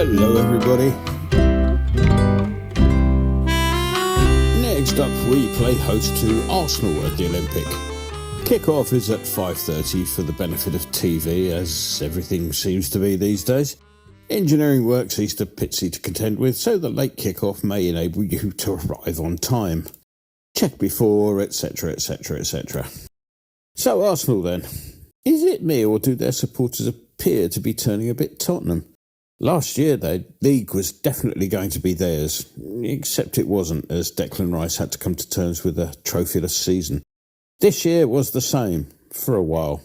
Hello everybody. Next up we play host to Arsenal at the Olympic. Kick-off is at 5:30 for the benefit of TV, as everything seems to be these days. Engineering works Easter Percy to contend with, so the late kick-off may enable you to arrive on time. Check before, etc, etc, etc. So Arsenal then. Is it me, or do their supporters appear to be turning a bit Tottenham? Last year, the league was definitely going to be theirs, except it wasn't, as Declan Rice had to come to terms with a trophyless season. This year was the same, for a while.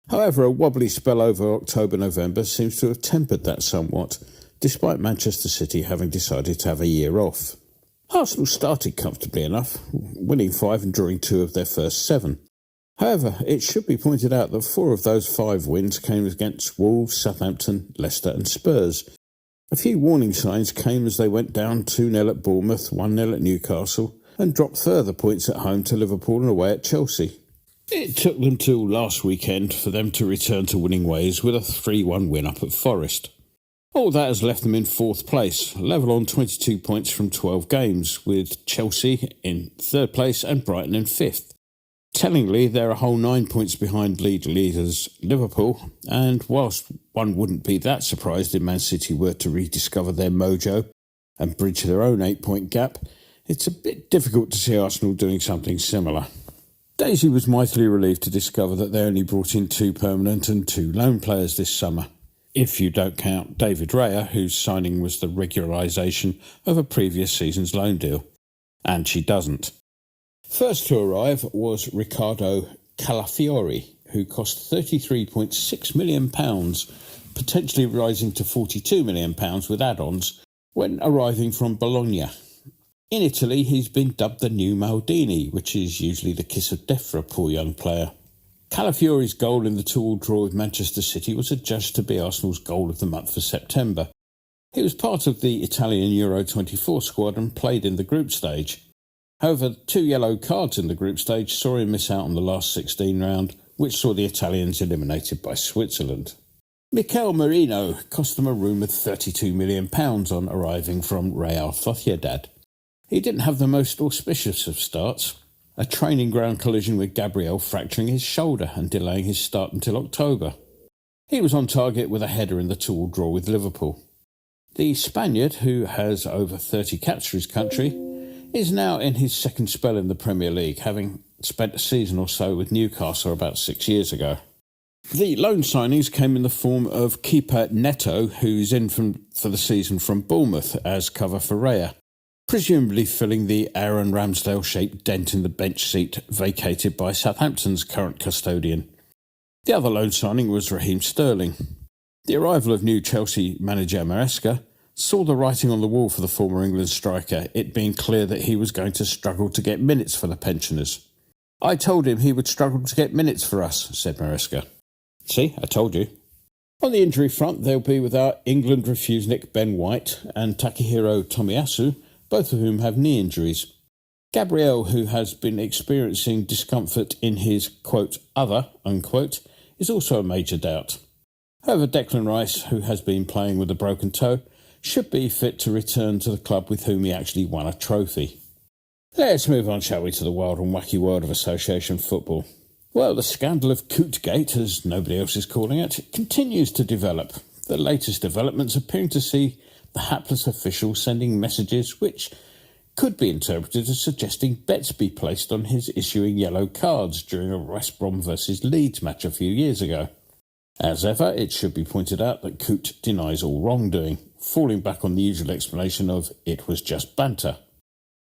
However, a wobbly spell over October-November seems to have tempered that somewhat, despite Manchester City having decided to have a year off. Arsenal started comfortably enough, winning 5 and drawing 2 of their first 7. However, it should be pointed out that 4 of those 5 wins came against Wolves, Southampton, Leicester and Spurs. A few warning signs came as they went down 2-0 at Bournemouth, 1-0 at Newcastle, and dropped further points at home to Liverpool and away at Chelsea. It took them till last weekend for them to return to winning ways with a 3-1 win up at Forest. All that has left them in 4th place, level on 22 points from 12 games, with Chelsea in 3rd place and Brighton in 5th. Tellingly, they're a whole 9 points behind league leaders Liverpool, and whilst one wouldn't be that surprised if Man City were to rediscover their mojo and bridge their own 8-point gap, it's a bit difficult to see Arsenal doing something similar. Daisy was mightily relieved to discover that they only brought in 2 permanent and 2 loan players this summer, if you don't count David Raya, whose signing was the regularisation of a previous season's loan deal. And she doesn't. First to arrive was Riccardo Calafiori, who cost £33.6 million, potentially rising to £42 million with add-ons, when arriving from Bologna. In Italy, he's been dubbed the new Maldini, which is usually the kiss of death for a poor young player. Calafiori's goal in the 2-2 draw with Manchester City was adjudged to be Arsenal's goal of the month for September. He was part of the Italian Euro 24 squad and played in the group stage. However, 2 yellow cards in the group stage saw him miss out on the last 16 round, which saw the Italians eliminated by Switzerland. Mikel Merino cost them a rumoured £32 million on arriving from Real Sociedad. He didn't have the most auspicious of starts, a training ground collision with Gabriel fracturing his shoulder and delaying his start until October. He was on target with a header in the 2-2 draw with Liverpool. The Spaniard, who has over 30 caps for his country, is now in his 2nd spell in the Premier League, having spent a season or so with Newcastle about 6 years ago. The loan signings came in the form of keeper Neto, who's in for the season from Bournemouth as cover for Raya, presumably filling the Aaron Ramsdale-shaped dent in the bench seat vacated by Southampton's current custodian. The other loan signing was Raheem Sterling. The arrival of new Chelsea manager Maresca saw the writing on the wall for the former England striker, it being clear that he was going to struggle to get minutes for the pensioners. "I told him he would struggle to get minutes for us," said Maresca. "See, I told you." On the injury front, they'll be without England refusenik Ben White and Takehiro Tomiyasu, both of whom have knee injuries. Gabriel, who has been experiencing discomfort in his, quote, other, unquote, is also a major doubt. However, Declan Rice, who has been playing with a broken toe, should be fit to return to the club with whom he actually won a trophy. Let's move on, shall we, to the wild and wacky world of association football. Well, the scandal of Cootgate, as nobody else is calling it, continues to develop. The latest developments appearing to see the hapless official sending messages which could be interpreted as suggesting bets be placed on his issuing yellow cards during a West Brom vs Leeds match a few years ago. As ever, it should be pointed out that Coot denies all wrongdoing, falling back on the usual explanation of it was just banter.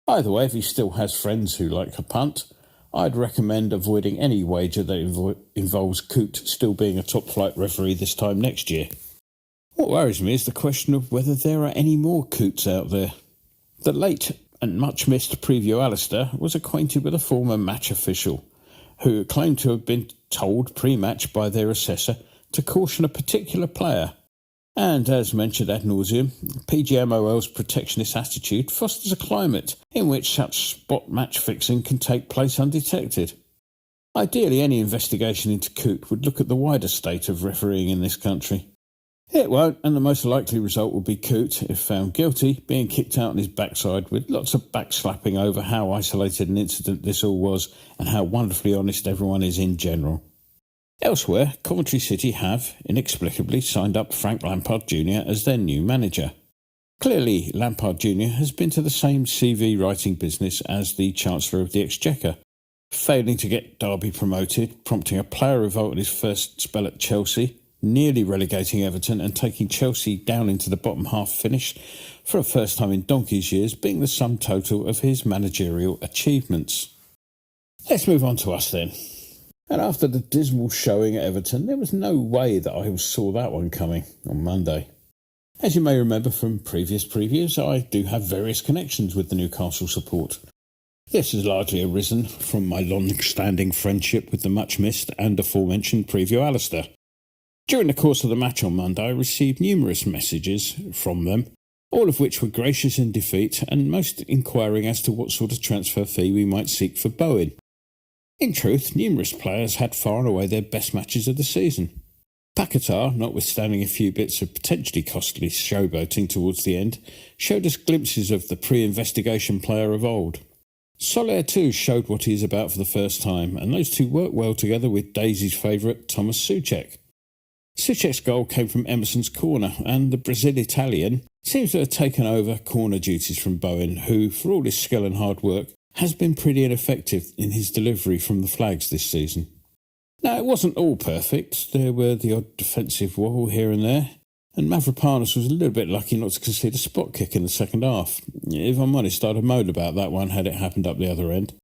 Either way, if he still has friends who like a punt, I'd recommend avoiding any wager that involves Coot still being a top-flight referee this time next year. What worries me is the question of whether there are any more Coots out there. The late and much-missed Preview Alistair was acquainted with a former match official who claimed to have been told pre-match by their assessor to caution a particular player. And, as mentioned ad nauseum, PGMOL's protectionist attitude fosters a climate in which such spot match fixing can take place undetected. Ideally, any investigation into Coot would look at the wider state of refereeing in this country. It won't, and the most likely result will be Coote, if found guilty, being kicked out on his backside with lots of backslapping over how isolated an incident this all was and how wonderfully honest everyone is in general. Elsewhere, Coventry City have, inexplicably, signed up Frank Lampard Jr. as their new manager. Clearly, Lampard Jr. has been to the same CV writing business as the Chancellor of the Exchequer, failing to get Derby promoted, prompting a player revolt in his first spell at Chelsea, nearly relegating Everton and taking Chelsea down into the bottom half finish for a first time in donkey's years, being the sum total of his managerial achievements. Let's move on to us then. And after the dismal showing at Everton, there was no way that I saw that one coming on Monday. As you may remember from previous previews, I do have various connections with the Newcastle support. This has largely arisen from my long-standing friendship with the much-missed and aforementioned Preview Alistair. During the course of the match on Monday, I received numerous messages from them, all of which were gracious in defeat and most inquiring as to what sort of transfer fee we might seek for Bowen. In truth, numerous players had far and away their best matches of the season. Paquetá, notwithstanding a few bits of potentially costly showboating towards the end, showed us glimpses of the pre-investigation player of old. Soler too showed what he is about for the first time, and those two worked well together with Daisy's favourite Thomas Souček. Souček's goal came from Emerson's corner, and the Brazil-Italian seems to have taken over corner duties from Bowen, who, for all his skill and hard work, has been pretty ineffective in his delivery from the flags this season. Now, it wasn't all perfect. There were the odd defensive wobble here and there, and Mavropanos was a little bit lucky not to concede a spot kick in the second half. If I'm honest, I'd have moaned about that one had it happened up the other end.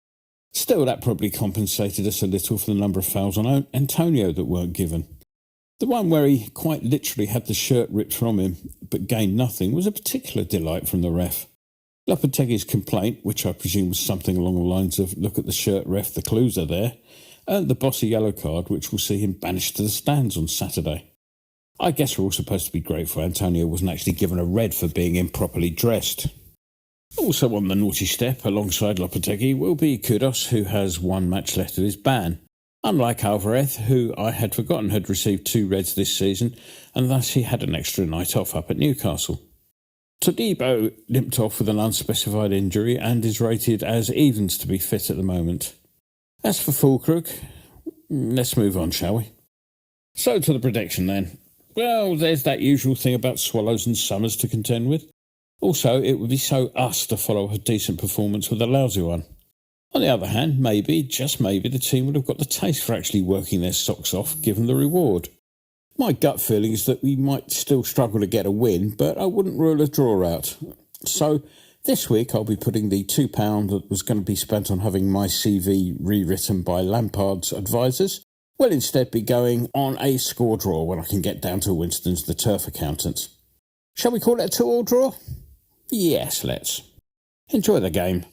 Still, that probably compensated us a little for the number of fouls on Antonio that weren't given. The one where he quite literally had the shirt ripped from him but gained nothing was a particular delight from the ref. Lopetegui's complaint, which I presume was something along the lines of "look at the shirt, ref, the clues are there," earned the boss a yellow card which will see him banished to the stands on Saturday. I guess we're all supposed to be grateful Antonio wasn't actually given a red for being improperly dressed. Also on the naughty step alongside Lopetegui will be Kudus, who has one match left of his ban. Unlike Alvarez, who I had forgotten had received 2 reds this season, and thus he had an extra night off up at Newcastle. Todibo limped off with an unspecified injury and is rated as evens to be fit at the moment. As for Fulkrug, let's move on, shall we? So to the prediction then. Well, there's that usual thing about Swallows and Summers to contend with. Also, it would be so us to follow a decent performance with a lousy one. On the other hand, maybe, just maybe, the team would have got the taste for actually working their socks off given the reward. My gut feeling is that we might still struggle to get a win, but I wouldn't rule a draw out. So, this week I'll be putting the £2 that was going to be spent on having my CV rewritten by Lampard's advisors will instead be going on a score draw when I can get down to Winston's the turf accountants. Shall we call it a 2-all draw? Yes, let's. Enjoy the game.